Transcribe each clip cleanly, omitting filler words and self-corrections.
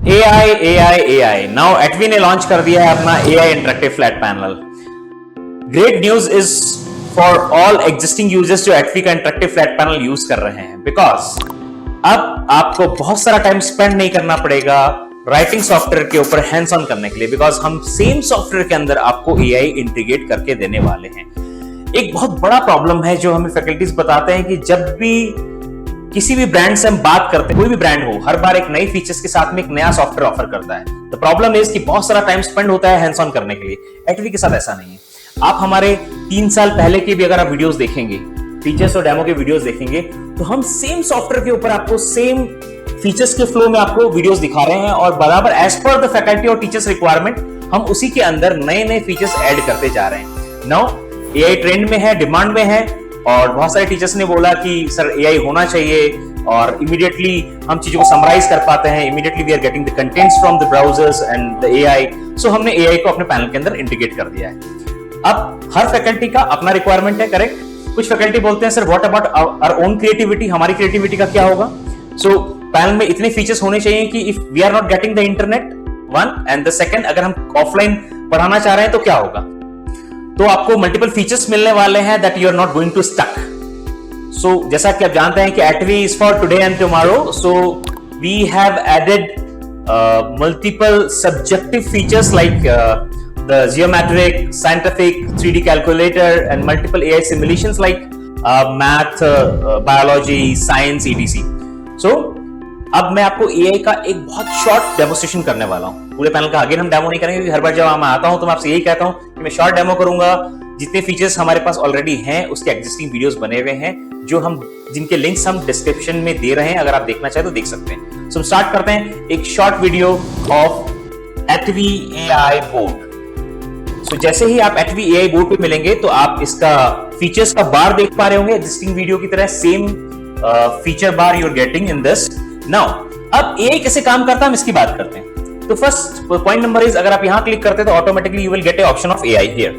AI, AI, AI. Now Atvi ने launch कर दिया है अपना AI interactive flat panel. Great news is for all existing users जो Atvi का इंटरेक्टिव फ्लैट पैनल यूज कर रहे हैं, बिकॉज अब आपको बहुत सारा टाइम स्पेंड नहीं करना पड़ेगा राइटिंग सॉफ्टवेयर के ऊपर हैंड्स ऑन करने के लिए, बिकॉज हम सेम सॉफ्टवेयर के अंदर आपको AI इंटीग्रेट करके देने वाले हैं. एक बहुत बड़ा प्रॉब्लम है जो हमें फैकल्टीज बताते हैं कि जब भी किसी भी ब्रांड से हम बात करते हैं, कोई भी ब्रांड हो, हर बार एक नई फीचर्स के साथ में एक नया सॉफ्टवेयर ऑफर करता है. द प्रॉब्लम इज कि बहुत सारा टाइम स्पेंड होता है हैंड्स ऑन करने के लिए. Atvi के साथ ऐसा नहीं है. आप हमारे 3 साल पहले के भी अगर आप वीडियोस देखेंगे, फीचर्स और डेमो के वीडियोस देखेंगे, तो हम सेम सॉफ्टवेयर के ऊपर आपको सेम फीचर्स के फ्लो में आपको वीडियोस दिखा रहे हैं और बराबर एज पर द फैकल्टी और टीचर्स रिक्वायरमेंट हम उसी के अंदर नए नए फीचर्स ऐड करते जा रहे हैं. नाउ AI ट्रेंड में है, डिमांड में है, और बहुत सारे टीचर्स ने बोला कि सर AI होना चाहिए और इमीडिएटली हम चीजों को समराइज कर पाते हैं, immediately we are getting the contents from the browsers and the AI. So हमने AI को अपने पैनल के अंदर इंटीग्रेट कर दिया है. अब हर फैकल्टी का अपना रिक्वायरमेंट है, करेक्ट. कुछ फैकल्टी बोलते हैं sir what about our own creativity, हमारी क्रिएटिविटी का क्या होगा. सो पैनल में इतने फीचर्स होने चाहिए कि if we are not getting the internet, one, and the second, अगर हम ऑफलाइन पढ़ाना चाह रहे हैं तो क्या होगा. तो आपको मल्टीपल फीचर्स मिलने वाले हैं that you are not going to stuck. So जैसा कि आप जानते हैं कि Atvi is for today and tomorrow, so we have added multiple subjective features like the geometric, scientific, 3D calculator and multiple AI simulations like math, biology, science, etc. So अब मैं आपको AI का एक बहुत शॉर्ट डेमोस्ट्रेशन करने वाला हूँ. पूरे पैनल का अगेन हम डेमो नहीं करेंगे क्योंकि हर बार जब मैं आता हूं तो मैं आपसे यही कहता हूं कि मैं शॉर्ट डेमो करूंगा. जितने फीचर्स हमारे पास ऑलरेडी हैं उसके एग्जिस्टिंग वीडियोस बने हुए हैं जो हम जिनके लिंक्स हम डिस्क्रिप्शन में दे रहे हैं, अगर आप देखना चाहें तो देख सकते हैं. सो हम स्टार्ट करते हैं एक short video of Atvi AI board. So जैसे ही आप Atvi AI बोर्ड पे मिलेंगे तो आप इसका फीचर्स का बार देख पा रहे होंगे एग्जिस्टिंग वीडियो की तरह. सेम फीचर बार you are getting in this. Now अब AI कैसे काम करता है हम इसकी बात करते हैं. तो फर्स्ट पॉइंट नंबर इज, अगर आप यहां क्लिक करते हैं तो automatically you will gate A option of AI here.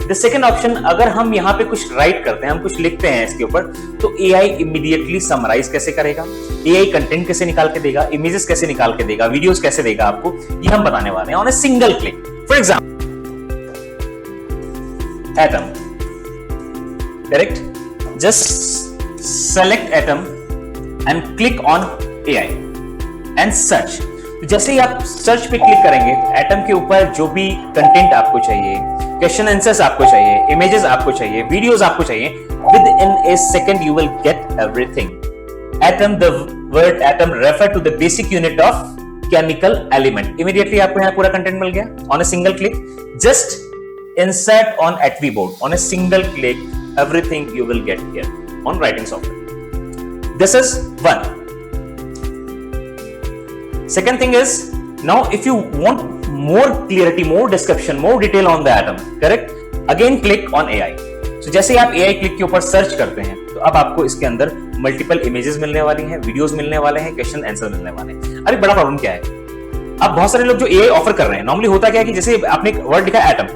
The second option, अगर हम यहां पे कुछ राइट करते हैं, हम कुछ लिखते हैं इसके ऊपर, तो AI इमीडिएटली समराइज कैसे करेगा, AI कंटेंट कैसे निकाल के देगा, इमेजेस कैसे निकाल के देगा, वीडियोस कैसे देगा आपको, ये हम बताने वाले हैं on a single click. For example atom, correct. Just select atom and click on AI and search. जैसे ही आप सर्च पे क्लिक करेंगे तो एटम के ऊपर जो भी कंटेंट आपको चाहिए, क्वेश्चन आंसर्स आपको चाहिए, इमेजेस आपको चाहिए, वीडियोस आपको चाहिए, within a second you will get everything. Atom, the word atom refer to the basic unit of chemical element. Immediately आपको यहाँ पूरा कंटेंट मिल गया on a single click. Just insert on Atvi board on a single click, everything you will get here on writing software. This is one. Second thing is, now if you want more clarity, more description, more detail on the atom, correct? Again click on AI. So जैसे आप AI click के ऊपर search करते हैं तो अब आपको इसके अंदर मल्टीपल इमेजेस मिलने वाली हैं, वीडियोस मिलने वाले हैं, क्वेश्चन आंसर मिलने वाले हैं. अरे बड़ा प्रॉब्लम क्या है, अब बहुत सारे लोग जो AI ऑफर कर रहे हैं, नॉर्मली होता क्या है कि जैसे आपने एक वर्ड लिखा एटम,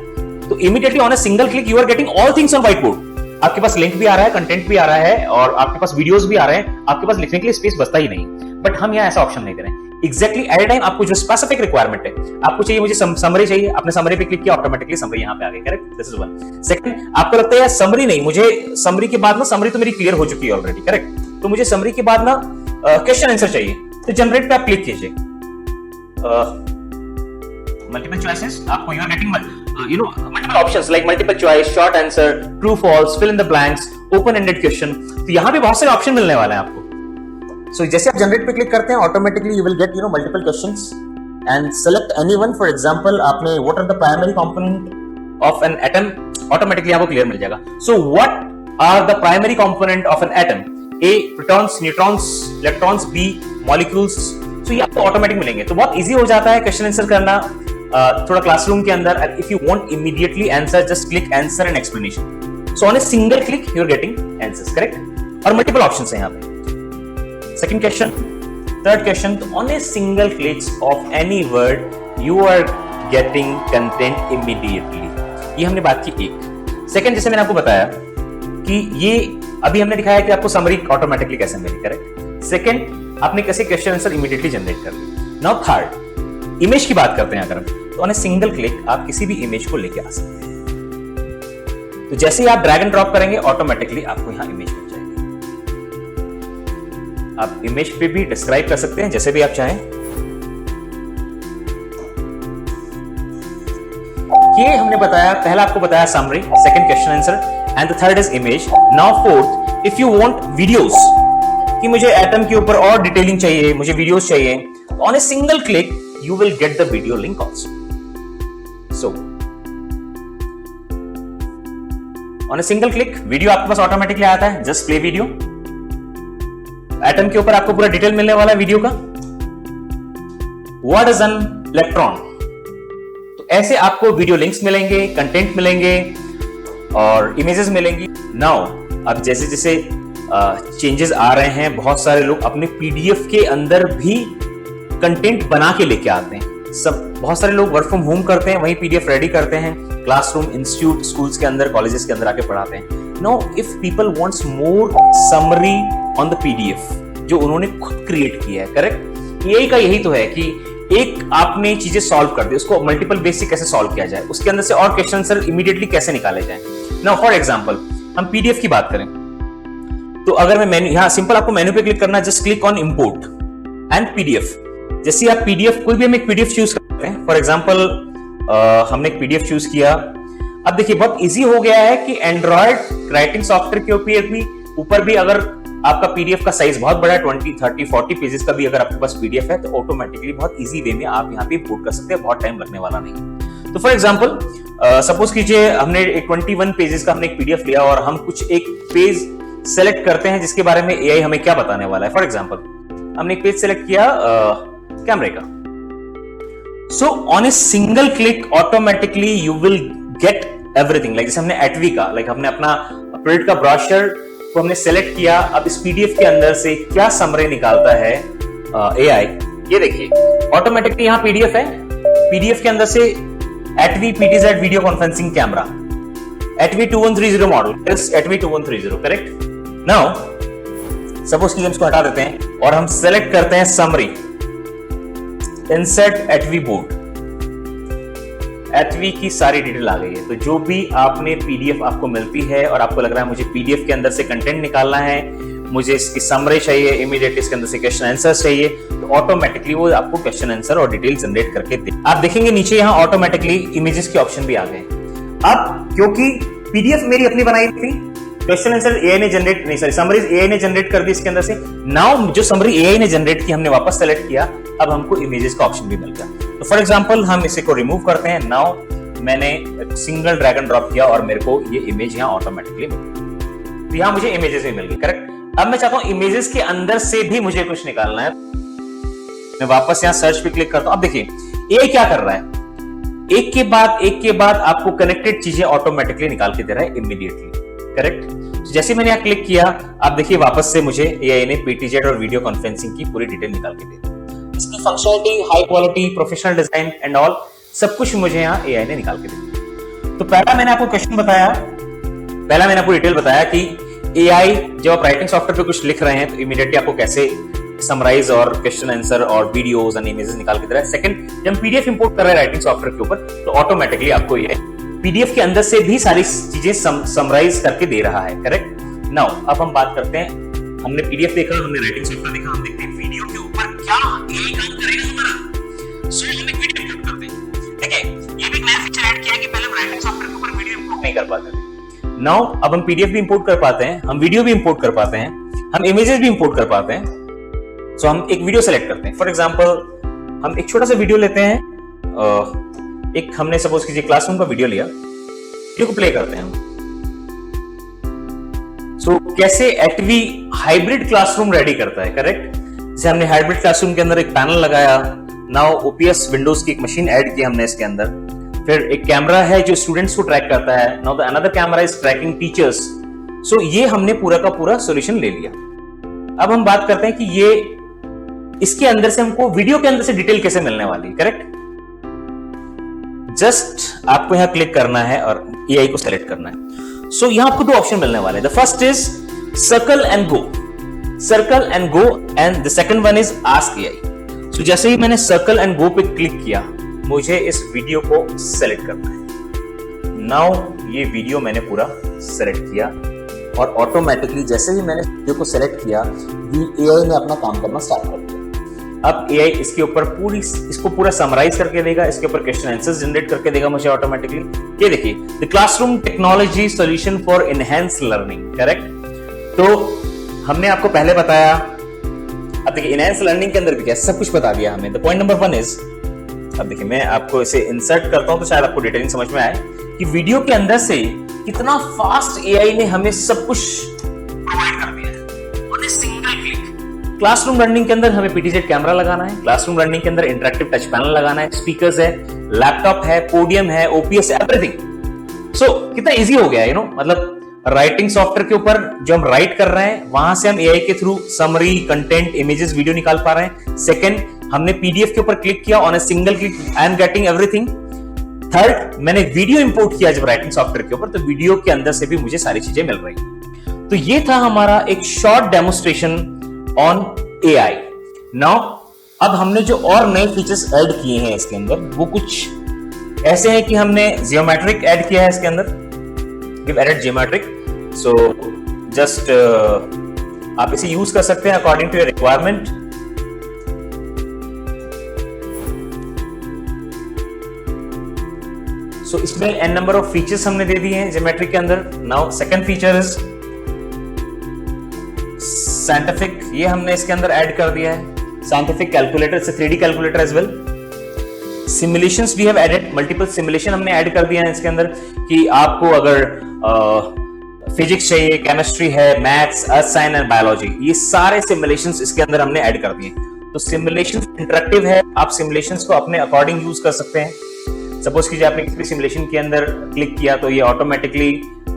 तो immediately on a single click you are getting all things on white board. आपके पास लिंक भी आ रहा है, कंटेंट भी आ रहा है और आपके पास वीडियोस भी आ रहे हैं, आपके पास लिखने के लिए स्पेस बचता ही नहीं. बट हम यहाँ ऐसा ऑप्शन नहीं दे रहे हैं. एग्जैक्टली एट ए टाइम आपको जो स्पेसिफिक रिक्वायरमेंट है, आपको चाहिए मुझे समरी चाहिए, आपने समरी पे क्लिक किया, ऑटोमेटिकली समरी यहां पे आ गई, correct. This is one. Second, आपको लगता है समरी नहीं, मुझे समरी के बाद ना, समरी तो मेरी क्लियर हो चुकी है ऑलरेडी, करेक्ट. तो मुझे समरी के बाद ना क्वेश्चन आंसर चाहिए, तो जनरेट पे आप क्लिक कीजिए. मल्टीपल चॉइसेस, आपको you are getting multiple options like multiple choice, short answer, true false, fill in the blanks, open ended question. तो यहां पे बहुत सारे ऑप्शन मिलने वाले हैं आपको. So जैसे आप जनरेट पे क्लिक करते हैं automatically you will get multiple questions and select anyone. For example आपने what are the primary component of an atom, automatically आपको क्लियर मिल जाएगा. So what are the primary component of an atom? A protons, neutrons, electrons, b molecules. So ये आपको automatic मिलेंगे. तो बहुत easy हो जाता है क्वेश्चन आंसर करना थोड़ा क्लासरूम के अंदर. If you want immediately answer, just click answer and explanation. So on a single click you are getting answers, correct. और मल्टीपल ऑप्शंस हैं यहाँ पे. Second question, third question, on a single click of any word, you are getting content immediately. ये हमने बात की एक. Second, जैसे मैंने आपको बताया कि ये अभी हमने दिखाया कि आपको समरी ऑटोमेटिकली कैसे मिली, करेक्ट. सेकंड, आपने कैसे क्वेश्चन आंसर इमीडिएटली जनरेट कर ली. नाउ थर्ड, इमेज की बात करते हैं अगर हम, तो ऑन ए सिंगल क्लिक आप किसी भी इमेज को लेके आ सकते हैं। तो जैसे ही आप ड्रैग एंड ड्रॉप करेंगे ऑटोमेटिकली आपको यहां इमेज मिल जाएगी। आप इमेज पे भी डिस्क्राइब कर सकते हैं जैसे भी आप चाहें। ये हमने बताया, पहला आपको बताया summary, second question answer, and the third is image. Now fourth, if you want videos, कि मुझे एटम के ऊपर और डिटेलिंग चाहिए, मुझे वीडियोस चाहिए, on a single click you will get the video link also. So on a single click video आपके पास automatically आता है, जस्ट प्ले वीडियो। एटम के ऊपर आपको पूरा डिटेल मिलने वाला है वीडियो का। व्हाट इज एन इलेक्ट्रॉन, तो ऐसे आपको वीडियो लिंक्स मिलेंगे, कंटेंट मिलेंगे और इमेजेस मिलेंगी। नाउ अब जैसे जैसे चेंजेस आ रहे हैं, बहुत सारे लोग अपने पीडीएफ के अंदर भी कंटेंट बना के लेके आते हैं। बहुत सारे लोग वर्क फ्रॉम होम करते हैं, वहीं पीडीएफ रेडी करते हैं, क्लासरूम, इंस्टीट्यूट, स्कूल्स के अंदर, कॉलेजेस के अंदर आके पढ़ाते हैं। Now if people wants more summary on the PDF जो उन्होंने खुद क्रिएट किया है, करेक्ट, एआई का यही तो है कि एक आपने चीजें सॉल्व कर दी, उसको मल्टीपल बेस से कैसे सॉल्व किया जाए, उसके अंदर से और क्वेश्चन आंसर इमीडिएटली कैसे निकाले जाए। नाउ फॉर एग्जांपल हम पीडीएफ की बात करें, तो अगर मैं मेन्यू, यहां सिंपल आपको मेन्यू पे क्लिक करना है, just click on import and PDF. जैसे आप पीडीएफ, कोई भी हम एक पीडीएफ चूज करते हैं, फॉर एग्जांपल हमने एक पीडीएफ चूज किया। अब देखिए बहुत इजी हो गया है कि एंड्रॉइड राइटिंग सॉफ्टवेयर के ऊपर भी अगर आपका पीडीएफ का साइज बहुत बड़ा है, 20, 30, 40 पेजेस का भी अगर आपके पास पीडीएफ है, तो ऑटोमेटिकली बहुत इजी वे में आप यहाँ पे इंपोर्ट कर सकते हैं, बहुत टाइम लगने वाला नहीं। तो फॉर एग्जांपल सपोज कीजिए हमने एक 21 पेजेस का हमने एक पीडीएफ लिया और हम कुछ एक पेज सेलेक्ट करते हैं जिसके बारे में एआई हमें क्या बताने वाला है। फॉर एग्जांपल हमने एक पेज सेलेक्ट किया कैमरे का। सो on a single click automatically you will get everything. Like जैसे हमने एटवी का, लाइक हमने अपना प्रिंट का ब्रोशर को हमने सेलेक्ट किया, अब इस पीडीएफ के अंदर से क्या समरी निकालता है एआई, ये देखिए ऑटोमेटिकली यहां पीडीएफ है, पीडीएफ के अंदर से Atvi PTZ video conferencing camera, Atvi 2130 model, Atvi 2130, correct. Now suppose की इसको हटा देते हैं और हम सेलेक्ट करते हैं समरी, इंसर्ट एटवी बोर्ड, एटवी की सारी डिटेल आ गई है। तो जो भी आपने पीडीएफ आपको मिलती है और आपको लग रहा है मुझे पीडीएफ के अंदर से कंटेंट निकालना है, मुझे इसकी समरी चाहिए, इमीडिएटली इसके अंदर से क्वेश्चन आंसर चाहिए, तो ऑटोमेटिकली वो आपको क्वेश्चन आंसर और डिटेल जनरेट करके दे। आप देखेंगे नीचे यहां ऑटोमेटिकली इमेजेस के ऑप्शन भी आ गए। अब क्योंकि पीडीएफ मेरी अपनी बनाई थी, क्वेश्चन आंसर एआई ने जनरेट नहीं, सॉरी समरीज एआई ने जनरेट कर दी इसके अंदर से। नाउ जो समरी एआई ने जनरेट की हमने वापस सेलेक्ट किया, अब हमको इमेजेस का ऑप्शन भी मिल गया। तो फॉर एग्जांपल हम इसे को रिमूव करते हैं। नाउ मैंने सिंगल ड्रैग एंड ड्रॉप किया और मेरे को ये इमेज यहां ऑटोमेटिकली मिल गई। तो यहां मुझे इमेजेस भी मिल गई, करेक्ट। अब मैं चाहता हूं इमेजेस के अंदर से भी मुझे कुछ निकालना है, मैं वापस यहां सर्च पे क्लिक करता हूं। अब देखिए एआई क्या कर रहा है, एक के बाद आपको कनेक्टेड चीजें ऑटोमेटिकली निकाल के दे रहा है इमीडिएटली, करेक्ट। तो जैसे मैंने यहां क्लिक किया, आप देखिए वापस से मुझे एआई ने पीटीजेड और वीडियो कॉन्फ्रेंसिंग की पूरी डिटेल निकाल के दे दी। इसकी functionality, high quality, professional design and all सब कुछ मुझे यहां एआई ने निकाल के दी। तो पहला मैंने आपको क्वेश्चन बताया, पहला मैंने आपको डिटेल बताया कि एआई जब आप राइटिंग सॉफ्टवेयर पे कुछ लिख रहे हैं तो इमीडिएटली आपको कैसे समराइज और क्वेश्चन आंसर और वीडियोस एंड इमेजेस निकाल के दे रहा है। सेकंड, जब हम पीडीएफ इंपोर्ट कर रहे हैं राइटिंग सॉफ्टवेयर के ऊपर, तो ऑटोमेटिकली आपको ये पीडीएफ के अंदर से भी सारी चीजें समराइज करके दे रहा है, करेक्ट। नाउ अब हम बात करते हैं, हमने पीडीएफ देखा, हमने राइटिंग सॉफ्टवेयर देखा, हम देखते हैं वीडियो के ऊपर क्या एआई काम करेगा हमारा। सो हम एक वीडियो इंपोर्ट करते हैं, ठीक है। ये भी नया फीचर ऐड किया है कि पहले हम राइटिंग सॉफ्टवेयर के ऊपर वीडियो इंपोर्ट नहीं कर पाते थे। नाउ अब हम पीडीएफ भी इंपोर्ट कर पाते हैं, हम वीडियो भी इंपोर्ट कर पाते हैं, हम इमेजेस भी इंपोर्ट कर पाते हैं। सो हम एक वीडियो सेलेक्ट करते हैं, फॉर एग्जांपल हम एक छोटा सा वीडियो लेते हैं, एक हमने सपोज कीजिए क्लासरूम का वीडियो लिया, वीडियो को प्ले करते हैं हम। सो कैसे एटवी हाइब्रिड क्लासरूम रेडी करता है, करेक्ट। जैसे हमने हाइब्रिड क्लासरूम के अंदर एक पैनल लगाया, नाउ ओपीएस विंडोज की एक मशीन ऐड की हमने इसके अंदर, फिर एक कैमरा है जो स्टूडेंट्स को ट्रैक करता है, now the another camera is tracking teachers. So ये हमने पूरा का पूरा सॉल्यूशन ले लिया। अब हम बात करते हैं कि ये इसके अंदर से हमको वीडियो के अंदर से डिटेल कैसे मिलने वाली है, करेक्ट। जस्ट आपको यहां क्लिक करना है और एआई को सेलेक्ट करना है। सो यहां आपको दो ऑप्शन मिलने वाले हैं। The first is circle and go, circle and go, and the second one is ask AI. तो जैसे ही मैंने सर्कल एंड गो पे क्लिक किया, मुझे इस वीडियो को सेलेक्ट करना है। नाउ ये वीडियो मैंने पूरा सेलेक्ट किया और ऑटोमेटिकली जैसे ही मैंने वीडियो को सेलेक्ट किया, एआई ने अपना काम करना स्टार्ट कर दिया। अब एआई इसके ऊपर इसको पूरा समराइज करके देगा, इसके ऊपर क्वेश्चन आंसर्स जनरेट करके देगा मुझे ऑटोमेटिकली। ये देखिए, the classroom technology solution for enhance learning, correct. तो हमने आपको पहले बताया, अब देखिए एनहांस लर्निंग के अंदर भी क्या सब कुछ बता दिया हमें। द पॉइंट नंबर 1 इज, अब देखिए मैं आपको इसे इंसर्ट करता हूं तो शायद आपको डिटेलिंग समझ में आए कि वीडियो के अंदर से कितना फास्ट एआई ने हमें सब कुछ प्रोवाइड कर दिया है on a single click. Classroom learning के अंदर हमें पीटीजेड कैमरा लगाना है, क्लासरूम लर्निंग के अंदर इंटरेक्टिव टच पैनल लगाना है, स्पीकर्स है, लैपटॉप है, पोडियम है, ओपीएस है, एवरीथिंग। सो कितना इजी हो गया है, मतलब राइटिंग सॉफ्टवेयर के ऊपर जो हम राइट कर रहे हैं, वहां से हम एआई के through summary, content, images, video निकाल पा रहे हैं। सेकंड, हमने पीडीएफ के ऊपर क्लिक किया, on a single click I am getting everything. Third, मैंने वीडियो इंपोर्ट किया जब राइटिंग सॉफ्टवेयर के ऊपर, तो वीडियो के अंदर से भी मुझे सारी चीजें मिल रही। तो ये था हमारा एक short demonstration on AI. Now अब हमने जो और नए फीचर्स ऐड किए हैं इसके अंदर, वो कुछ ऐसे हैं कि हमने जियोमेट्रिक ऐड किया है इसके अंदर। Give added geometric, so just आप इसे यूज कर सकते हैं according to your requirement. So इसमें n नंबर ऑफ फीचर्स हमने दे दिए हैं ज्योमेट्रिक के अंदर। Now second feature is scientific, ये हमने इसके अंदर ऐड कर दिया है। Scientific calculator, it's a 3D calculator as well. Simulations we have added, multiple simulation हमने ऐड कर दिया है इसके अंदर कि आपको अगर फिजिक्स चाहिए, केमिस्ट्री है, maths, earth science and biology, ये सारे सिमुलेशंस इसके अंदर हमने ऐड कर दिए। तो सिमुलेशंस इंटरेक्टिव है, आप सिमुलेशंस को अपने अकॉर्डिंग यूज कर सकते हैं। सपोज कीजिए आपने किसी सिमुलेशन के अंदर क्लिक किया तो ये ऑटोमेटिकली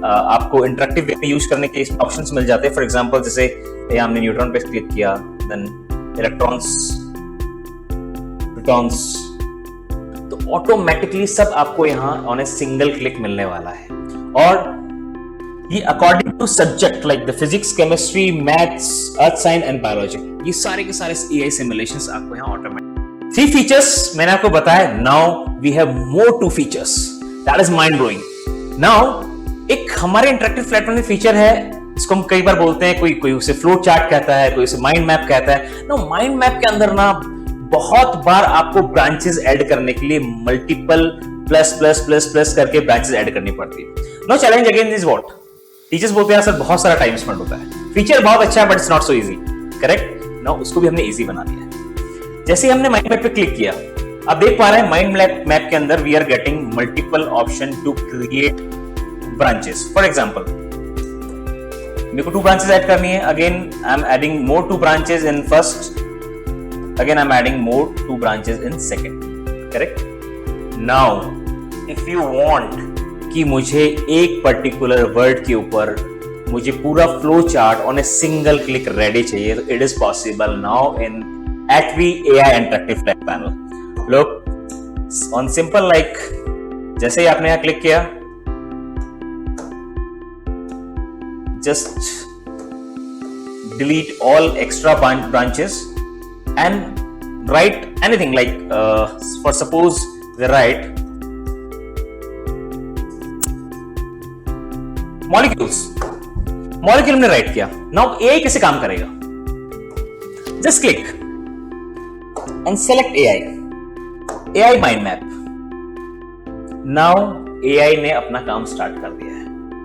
आपको इंटरेक्टिव वे में यूज करने के ऑप्शंस मिल जाते हैं। फॉर एग्जांपल जैसे यहाँ हमने न्यूट्रॉन पे क्लिक किया, देन इलेक्ट्रॉन्स, प्रोटॉन्स, तो ऑटोमेटिकली सब आपको यहाँ ऑन ए सिंगल क्लिक मिलने वाला है। और ये according to subject like the physics, chemistry, maths, earth science and biology, ये सारे के सारे एआई सिमुलेशंस आपको यहाँ ऑटोमेटिक। 3 फीचर्स मैंने आपको बताया, now we have more 2 features, that is mind blowing. Now एक हमारे इंटरेक्टिव प्लेटफॉर्म में फीचर है, इसको हम कई बार बोलते हैं, कोई उसे फ्लो चार्ट कहता है, कोई उसे माइंड मैप कहता है। नो, माइंड मैप के अंदर ना बहुत बार आपको ब्रांचेस ऐड करने के लिए multiple plus plus plus plus करके ब्रांचेस ऐड करनी पड़ती है। No, challenge again is what teachers बोलते हैं, सर बहुत सारा टाइम स्पेंड होता है। फीचर बहुत अच्छा है but it's not so easy, correct. No, उसको भी हमने इजी बना दिया है। जैसे ही हमने माइंड मैप पे क्लिक किया, आप देख पा रहे हैं माइंड मैप के अंदर we are getting multiple option to create branches. For example मेरे को 2 ब्रांचेस ऐड करनी है, again I am adding more 2 branches in first, again I am adding more 2 branches in second, correct. Now if you want कि मुझे एक particular word के ऊपर मुझे पूरा flow chart on a single click ready चाहिए, तो it is possible now in Atvi AI interactive flat panel. Look on simple, like जैसे ही आपने यहां क्लिक किया, just delete all extra branches and write anything like for suppose we write molecule हमने right किया। Now AI कैसे काम करेगा, just click and select AI mind map. Now AI ने अपना काम स्टार्ट कर दिया है।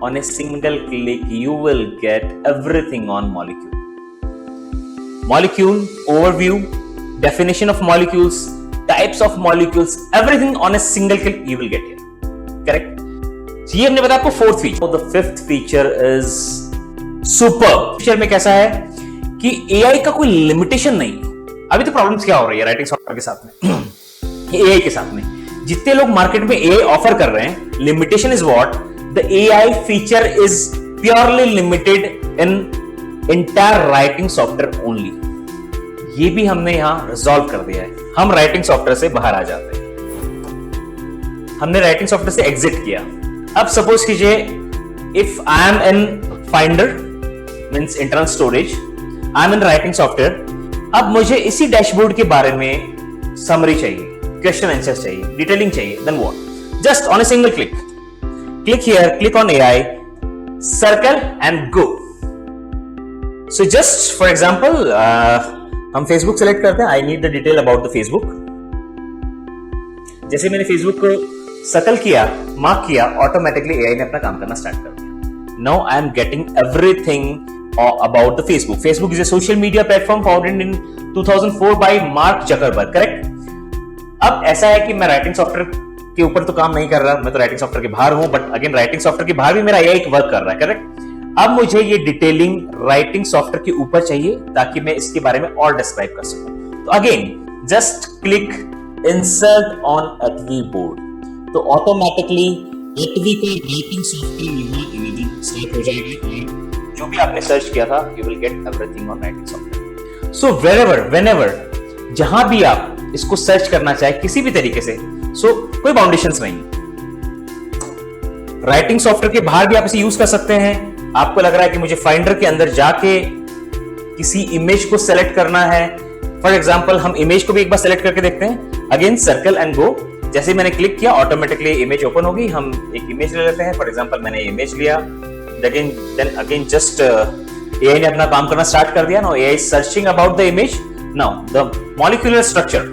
On a single click, you will get everything on molecule. Molecule overview, definition of molecules, types of molecules, everything on a single click you will get here. Correct? So ये हमने बताया आपको 4th feature. The 5th feature is superb. Feature में कैसा है कि AI का कोई लिमिटेशन नहीं। अभी तो प्रॉब्लम्स क्या हो रही है राइटिंग सॉफ्टवेयर के साथ में, AI के साथ में, जितने लोग मार्केट में AI ऑफर कर रहे हैं, limitation is what the AI feature is purely limited in entire writing software only. ये भी हमने यहां रिजॉल्व कर दिया है। हम राइटिंग सॉफ्टवेयर से बाहर आ जाते हैं, हमने राइटिंग सॉफ्टवेयर से एग्जिट किया। अब सपोज कीजिए if I am in finder means internal storage, I am in writing software. अब मुझे इसी डैशबोर्ड के बारे में समरी चाहिए, क्वेश्चन आंसर चाहिए, डिटेलिंग चाहिए, then what? Just on a single click, click here, click on AI, circle and go. So just for example हम फेसबुक सेलेक्ट करते हैं. I need the detail about the Facebook. जैसे मैंने Facebook को circle किया, mark किया, automatically AI ने अपना काम करना स्टार्ट कर दिया. Now I am getting everything about the Facebook. Facebook is a social media platform founded in 2004 by Mark Zuckerberg, correct? अब ऐसा है कि मैं राइटिंग सॉफ्टवेयर के ऊपर तो काम नहीं कर रहा, मैं तो राइटिंग सॉफ्टवेयर के बाहर हूं, बट अगेन राइटिंग सॉफ्टवेयर के बाहर भी मेरा AI वर्क कर रहा है, करेक्ट? अब मुझे ये डिटेलिंग राइटिंग सॉफ्टवेयर के ऊपर चाहिए ताकि मैं इसके बारे में और डिस्क्राइब कर सकूं. तो again just click insert on Atvi board, तो ऑटोमेटिकली एटवी का राइटिंग सॉफ्टवेयर यहां इनेबल स्टार्ट हो जाएगा. जो भी आपने सर्च किया था, you will get everything on writing software. So whenever, जहां भी आप इसको सर्च करना चाहे किसी भी तरीके से, कोई बाउंडेशंस नहीं. राइटिंग सॉफ्टवेयर के बाहर भी आप इसे यूज कर सकते हैं. आपको लग रहा है कि मुझे फाइंडर के अंदर जाके किसी इमेज को सेलेक्ट करना है, फॉर एग्जाम्पल हम इमेज को भी एक बार सेलेक्ट करके देखते हैं. अगेन सर्कल एंड गो. जैसे मैंने क्लिक किया, ऑटोमेटिकली इमेज ओपन होगी. हम एक इमेज ले लेते हैं, फॉर एग्जाम्पल मैंने इमेज लिया. Then again just AI ने अपना काम करना स्टार्ट कर दिया. Now AI is searching about the image. Now the molecular structure,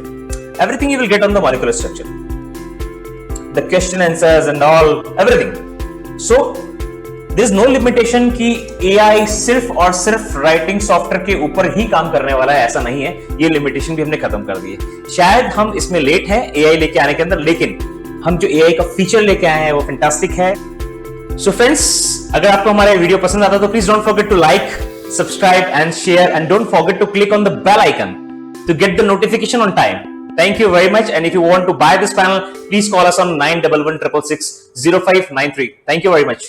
everything you will get on the molecular structure, the question answers and all, everything. So there is no limitation कि AI सिर्फ और सिर्फ writing software के ऊपर ही काम करने वाला है, ऐसा नहीं है. ये लिमिटेशन भी हमने खत्म कर दी है. शायद हम इसमें लेट हैं AI लेके आने के अंदर, लेकिन हम जो AI का फीचर लेके आए हैं वो फैंटास्टिक है. सो फ्रेंड्स, अगर आपको हमारा वीडियो पसंद आता तो please don't forget to like, subscribe and share, and don't forget to click on the bell icon to get the notification on time. Thank you very much, and if you want to buy this panel, please call us on 9116660593. Thank you very much.